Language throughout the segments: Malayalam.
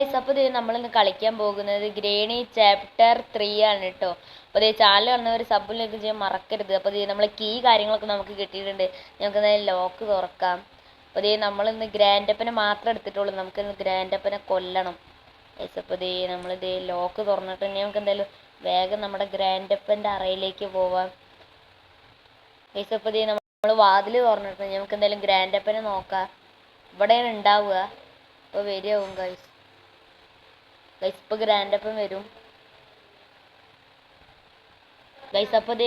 അപ്പോൾ നമ്മളിന്ന് കളിക്കാൻ പോകുന്നത് ഗ്രേണി ചാപ്റ്റർ 3 ആണ് കേട്ടോ. അപ്പോൾ ചാനൽ കാണുന്നവർ സബ് ലൈക്ക് ചെയ്യാൻ മറക്കരുത്. അപ്പോൾ നമ്മൾ കീ കാര്യങ്ങളൊക്കെ നമുക്ക് കിട്ടിയിട്ടുണ്ട്. നമുക്ക് എന്തായാലും ലോക്ക് തുറക്കാം. അപ്പോൾ നമ്മളിന്ന് ഗ്രാൻഡപ്പനെ മാത്രം എടുത്തിട്ടുള്ളൂ. നമുക്കിന്ന് ഗ്രാൻഡപ്പനെ കൊല്ലണം. അപ്പോൾ നമ്മളിത് ലോക്ക് തുറന്നിട്ട് നമുക്ക് എന്തായാലും വേഗം നമ്മുടെ ഗ്രാൻഡപ്പൻ്റെ അറയിലേക്ക് പോവാം. അപ്പോൾ നമ്മൾ വാതിൽ തുറന്നിട്ട് നമുക്ക് എന്തായാലും ഗ്രാൻഡപ്പനെ നോക്കാം. ഇവിടെയാണ് ഉണ്ടാവുക. അപ്പോൾ വരികയാവും ഗൈസ്. ഇപ്പൊ ഗ്രാൻഡപ്പം വരും ഗൈസ്. അപ്പോൾ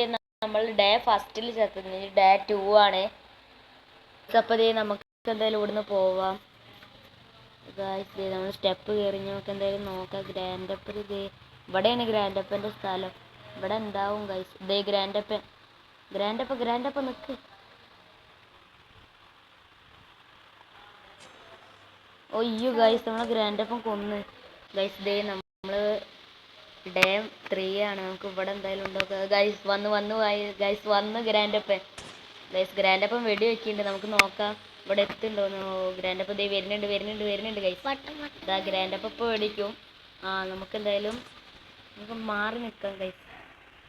നമ്മൾ ഡേ ഫസ്റ്റിൽ ചേർക്കുന്നത് ഡേ 2 ആണ്. അപ്പോൾ നമുക്ക് എന്തായാലും ഇവിടുന്ന് പോവാം ഗൈസ്. നമ്മൾ സ്റ്റെപ്പ് കയറി നമുക്ക് എന്തായാലും നോക്കാം. ഗ്രാൻഡപ്പൻ ഇവിടെയാണ് ഗ്രാൻഡപ്പൻ്റെ സ്ഥലം. ഇവിടെ ഉണ്ടാവും ഗൈസ്. ഗ്രാൻഡപ്പൻ നിൽക്ക്. ഒയ്യോ ഗൈസ്, നമ്മളെ ഗ്രാൻഡപ്പൻ കൊന്ന് ഗൈസ്. നമ്മള് ഡേ 3 ആണ്. നമുക്ക് ഇവിടെ എന്തായാലും ഉണ്ടോ ഗൈസ്. വന്ന് ഗ്രാൻഡപ്പൻ ഗ്രാൻഡപ്പൻ വെടി വെക്കുന്നുണ്ട്. നമുക്ക് നോക്കാം ഇവിടെ എത്തുണ്ടോന്ന്. ഗ്രാൻഡപ്പൻ വരുന്നുണ്ട് ഗൈസ്. ഗ്രാൻഡപ്പൻ ഇപ്പോൾ വെടിക്കും. നമുക്ക് എന്തായാലും നമുക്ക് മാറി നിൽക്കാം ഗൈസ്.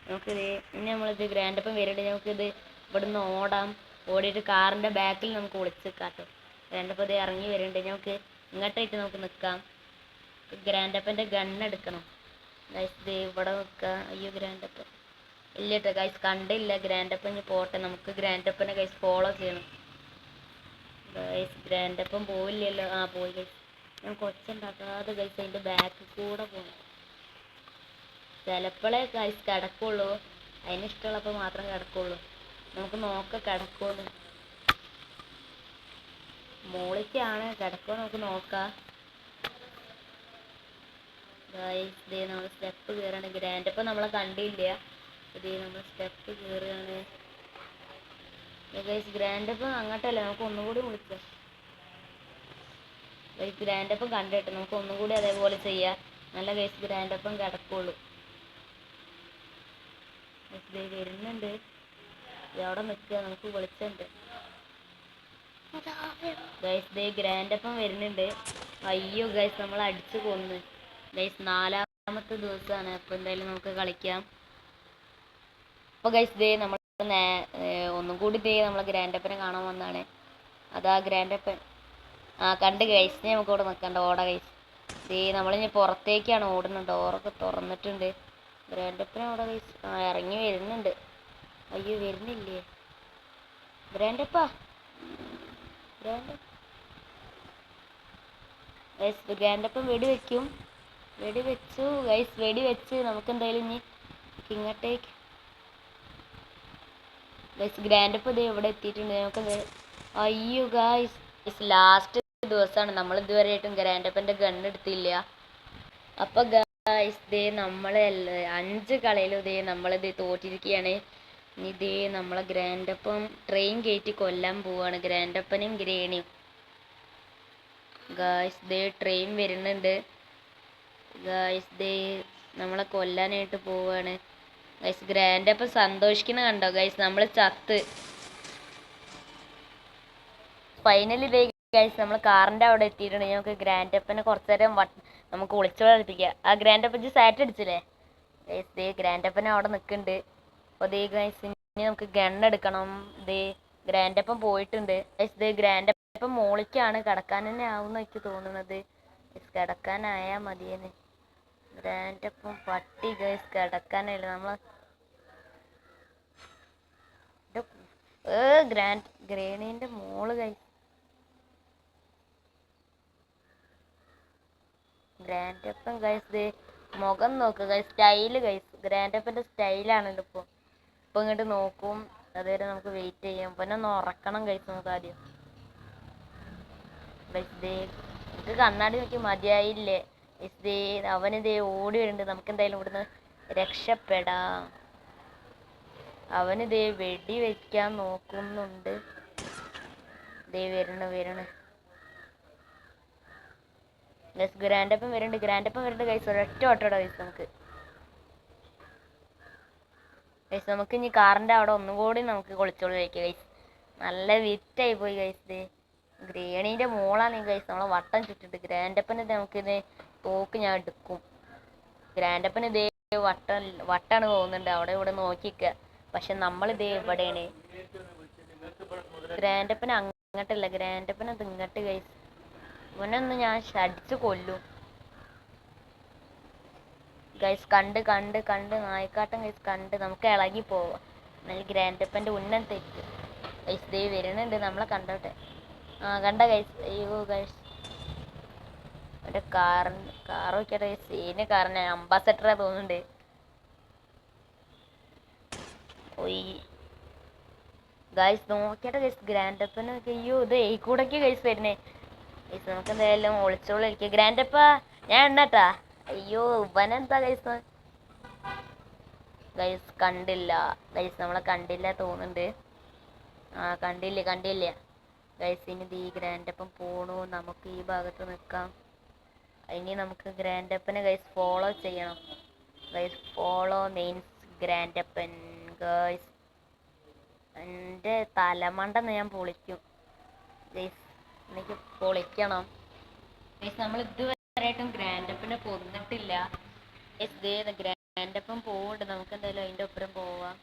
നമുക്കിത് ഇനി നമ്മളിത് ഗ്രാൻഡപ്പൻ വരുന്നുണ്ട്. നമുക്കിത് ഇവിടുന്ന് ഓടിയിട്ട് കാറിൻ്റെ ബാക്കിൽ നമുക്ക് ഒളിച്ച് നിൽക്കാട്ടോ. ഗ്രാൻഡപ്പൻ ഇറങ്ങി വരുന്നുണ്ട്. നമുക്ക് ഇങ്ങോട്ടായിട്ട് നമുക്ക് നിൽക്കാം. ഗ്രാൻഡപ്പൻ്റെ ഗണ്ണെടുക്കണം ഗൈസ്. ഇവിടെ നിൽക്കുക. അയ്യോ ഗ്രാൻഡപ്പൻ ഇല്ല കേട്ടോ ഗൈസ്, കണ്ടില്ല. ഗ്രാൻഡപ്പൻ ഇനി പോട്ടെ. നമുക്ക് ഗ്രാൻഡപ്പനെ ഗൈസ് ഫോളോ ചെയ്യണം ഗൈസ്. ഗ്രാൻഡപ്പൻ പോയില്ലല്ലോ. പോയി ഗൈസ്. നമുക്ക് ഒച്ചുണ്ടാക്കാതെ ഗൈസ് അതിൻ്റെ ബാക്കിൽ കൂടെ പോകണം. ചിലപ്പോഴേ ഗൈസ് കിടക്കുള്ളൂ. അതിനിഷ്ടമുള്ളപ്പോൾ മാത്രം കിടക്കുള്ളൂ. നമുക്ക് നോക്കാം കിടക്കുമെന്ന്. മോളിക്കാണ് കിടക്കുമോ നമുക്ക് നോക്കാം ഗൈസ്. നമ്മൾ സ്റ്റെപ്പ് കയറാണ്. ഗ്രാൻഡപ്പൻ നമ്മളെ കണ്ടില്ല. നമ്മൾ സ്റ്റെപ്പ് കയറുകയാണ് ഗൈസ്. ഗ്രാൻഡപ്പൻ അങ്ങോട്ടല്ല, നമുക്ക് ഒന്നുകൂടി വിളിക്കാം ഗൈസ്. ഗ്രാൻഡപ്പൻ കണ്ടിട്ട് നമുക്ക് ഒന്നുകൂടി അതേപോലെ ചെയ്യാം. നല്ല ഗൈസ് ഗ്രാൻഡപ്പൻ കിടക്കുള്ളൂ. വരുന്നുണ്ട്. അവിടെ നിൽക്കുക. നമുക്ക് വിളിച്ചുണ്ട് ഗൈസ്. ഗ്രാൻഡപ്പൻ വരുന്നുണ്ട്. അയ്യോ ഗൈസ്, നമ്മൾ അടിച്ചു കൊന്ന് ഗൈസ്. 4ാമത്തെ ദിവസമാണ്. അപ്പോൾ എന്തായാലും നമുക്ക് കളിക്കാം. അപ്പോൾ ഗൈസ് നമ്മൾ ഒന്നും കൂടി നമ്മളെ ഗ്രാൻഡപ്പനെ കാണാൻ വന്നാണ്. അതാ ഗ്രാൻഡപ്പൻ. കണ്ട് ഗൈസ്. നമുക്ക് ഇവിടെ നിൽക്കണ്ട, ഓടാ ഗൈസ്. നമ്മളിനി പുറത്തേക്കാണ് ഓടുന്നത്. ഡോറൊക്കെ തുറന്നിട്ടുണ്ട്. ഗ്രാൻഡപ്പനെ ഓടാ ഗൈസ്. ഇറങ്ങി വരുന്നുണ്ട്. അയ്യോ വരുന്നില്ലേ ഗ്രാൻഡപ്പാ. ഗ്രാൻഡപ്പൻ വെടിവെച്ചു ഗൈസ്. വെടിവെച്ച് നമുക്ക് എന്തായാലും ഇനി ഇങ്ങോട്ടേക്ക് ഗൈസ്. ഗ്രാൻഡപ്പൻ ഇവിടെ എത്തിയിട്ടുണ്ട്. നമുക്ക് അയ്യോ ഗൈസ്, ലാസ്റ്റ് ദിവസമാണ്. നമ്മൾ ഇതുവരെയായിട്ടും ഗ്രാൻഡപ്പൻ്റെ ഗണ്ണെടുത്തില്ല. അപ്പോൾ ഗൈസ് നമ്മൾ 5 കളിയിലും നമ്മളിത് തോറ്റിരിക്കുകയാണ്. ഇനി നമ്മളെ ഗ്രാൻഡപ്പൻ ട്രെയിൻ കയറ്റി കൊല്ലാൻ പോവാണ്. ഗ്രാൻഡപ്പനും ഗ്രേണിയും ഗൈസ്. ട്രെയിൻ വരുന്നുണ്ട് ഗൈസ്. നമ്മളെ കൊല്ലാനായിട്ട് പോവാണ് ഗൈസ്. ഗ്രാൻഡപ്പൻ സന്തോഷിക്കുന്ന കണ്ടോ ഗൈസ്. നമ്മൾ ചത്ത് ഫൈനലി ഗൈസ് നമ്മൾ കാറിൻ്റെ അവിടെ എത്തിയിട്ടുണ്ട്. നമുക്ക് ഗ്രാൻഡപ്പനെ കുറച്ചു നേരം നമുക്ക് ഒളിച്ചു കളിപ്പിക്കാം. ഗ്രാൻഡപ്പൻ സാറ്റ് അടിച്ചില്ലേ ഗൈസ്. ഗ്രാൻഡപ്പൻ അവിടെ നിൽക്കുന്നുണ്ട്. അപ്പോൾ ഗൈസ് ഇനി നമുക്ക് ഗണ്ണെടുക്കണം. ഗ്രാൻഡപ്പൻ പോയിട്ടുണ്ട് ഗൈസ്. ഗ്രാൻഡപ്പൻ മോളിക്കാണ്. കിടക്കാൻ തന്നെ ആവുമെന്ന് എനിക്ക് തോന്നുന്നത്. കിടക്കാനായാൽ മതിയെന്ന്. ഗ്രാൻഡപ്പൻ പട്ടി ഗൈസ്. കിടക്കാനല്ല നമ്മൾ ഗ്രേണീൻ്റെ മോള് ഗൈസ്. ഗ്രാൻഡപ്പൻ ഗൈസ് മുഖം നോക്ക് ഗൈസ്. Style guys. ഗ്രാൻഡപ്പൻ്റെ സ്റ്റൈലാണല്ലോ ഇപ്പം ഇങ്ങോട്ട് നോക്കും. അതുവരെ നമുക്ക് വെയിറ്റ് ചെയ്യാം. പിന്നെ ഒന്ന് ഉറക്കണം ഗൈസ്. നമുക്ക് ആദ്യം ഗൈസ്. നമുക്ക് കണ്ണാടി നോക്കി മതിയായില്ലേ ഗൈസ്. അവനിതേ ഓടി വരുന്നുണ്ട്. നമുക്ക് എന്തായാലും ഇവിടുന്ന് രക്ഷപ്പെടാം. അവനിതേ വെടി വെക്കാൻ നോക്കുന്നുണ്ട്. വരണ ഗൈസ്. ഗ്രാൻഡപ്പൻ വരുന്നുണ്ട് ഗൈസ്. ഒരൊറ്റ ഓട്ടോടാ ഗൈസ്. നമുക്ക് ഇനി കാറിൻ്റെ അവിടെ ഒന്നുകൂടി നമുക്ക് കൊളിച്ചോളി വയ്ക്കുക ഗൈസ്. നല്ല വിറ്റായി പോയി ഗൈസ്. ഗ്രേണീൻ്റെ മോളാണ് ഗൈസ്. നമ്മളെ വട്ടം ചുറ്റിട്ട്. ഗ്രാൻഡപ്പനെ നമുക്കിത് തോക്ക് ഞാൻ എടുക്കും. ഗ്രാൻഡപ്പന് ഇതേ വട്ടാണ് പോകുന്നുണ്ട്, അവിടെ ഇവിടെ നോക്കിക്ക. പക്ഷെ നമ്മളിതേ ഇവിടെയാണ്. ഗ്രാൻഡപ്പന് അങ്ങോട്ടല്ല, ഗ്രാൻഡപ്പന് അത് ഇങ്ങോട്ട് ഗൈസ്. ഇവനൊന്ന് ഞാൻ അടിച്ച് കൊല്ലും ഗൈസ്. കണ്ട് നായക്കാട്ടം ഗൈസ് കണ്ട്. നമുക്ക് ഇളകി പോവാം. എന്നാൽ ഗ്രാൻഡപ്പൻ്റെ ഉന്നം തെറ്റ് ഗൈസ്. ദേ വരുന്നുണ്ട്, നമ്മളെ കണ്ടോട്ടെ. കണ്ട ഗൈസ്. അയ്യോ ഗൈസ്, ഒരു കാർ നോക്കിയാട്ടെ. സീന് കാറിന് അംബാസഡറാ തോന്നുന്നുണ്ട്. ഒയ് ഗൈസ് നോക്കിയാട്ടെ ഗൈസ്, ഗ്രാൻഡപ്പന്. അയ്യോ ഇത് കൂടേക്ക് ഗൈസ് വരുന്നേ ഗൈസ്. നമുക്ക് എന്തായാലും ഒളിച്ചോളിരിക്കുക. ഗ്രാൻഡപ്പ ഞാൻ എണ്ണട്ടാ. അയ്യോ ഇവനെന്താ ഗൈസ്. ഗൈസ് കണ്ടില്ല ഗൈസ്, നമ്മളെ കണ്ടില്ല തോന്നുന്നുണ്ട്. കണ്ടില്ല ഗൈസ്. ഇനി ഈ ഗ്രാൻഡപ്പൻ പോണു. നമുക്ക് ഈ ഭാഗത്ത് നിൽക്കാം. ഇനി നമുക്ക് ഗ്രാൻഡപ്പനെ ഗൈസ് ഫോളോ ചെയ്യണം ഗൈസ്. ഫോളോ മീൻസ് ഗ്രാൻഡപ്പൻ ഗൈസ്. എൻ്റെ തലമണ്ടെന്ന് ഞാൻ പൊളിക്കും ഗൈസ്. എനിക്ക് പൊളിക്കണം ഗൈസ്. നമ്മൾ ഇതുവരെയായിട്ടും ഗ്രാൻഡപ്പനെ കൊന്നിട്ടില്ല ഗൈസ്. ദേ ഗ്രാൻഡപ്പൻ പോവുന്നുണ്ട്. നമുക്ക് എന്തായാലും അതിൻ്റെ ഒപ്പം പോവാം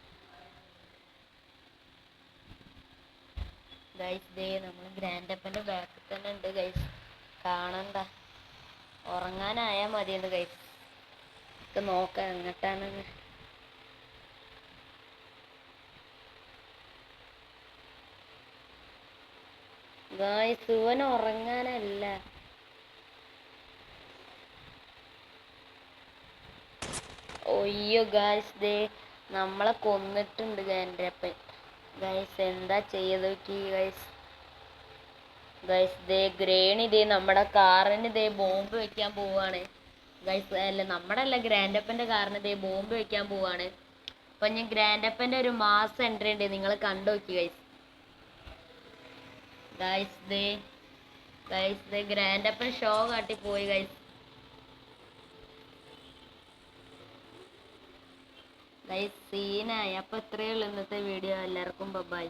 ഗൈസ്. ദേ നമ്മൾ ഗ്രാൻഡപ്പൻ്റെ ബാക്കിൽ തന്നെ ഉണ്ട് ഗൈസ്. കാണണ്ട, ഉറങ്ങാനായാൽ മതിയുണ്ട് ഗൈസ്. നമുക്ക് നോക്കാം എങ്ങോട്ടാണെന്ന്. ഗൈസ് ഇവൻ ഉറങ്ങാനല്ല. ഒയ്യോ ഗൈസ്, ദേ നമ്മളെ കൊന്നിട്ടുണ്ട് ഗ്രാൻഡപ്പൻ ഗൈസ്. എന്താ ചെയ്ത് നോക്കി ഗൈസ്. ഗൈസ് ദേ ഗ്രേണി ദേ നമ്മുടെ കാറിന് ദേ ബോംബ് വെക്കാൻ പോവാണ് ഗൈസ്. അല്ല നമ്മുടെ അല്ല, ഗ്രാൻഡപ്പൻ്റെ കാറിന് ദേ ബോംബ് വെക്കാൻ പോവാണ്. അപ്പൊ ഞാൻ ഗ്രാൻഡപ്പൻ്റെ ഒരു മാസ് എൻട്രി ഉണ്ട്, നിങ്ങൾ കണ്ടു നോക്കി ഗൈസ്. ഗൈസ് ദേ ഗ്രാൻഡപ്പൻ ഷോ കാട്ടി പോയി ഗൈസ്. സീനായി. അപ്പൊ ഇത്രയേ ഉള്ളൂ ഇന്നത്തെ വീഡിയോ. എല്ലാവർക്കും ബൈ.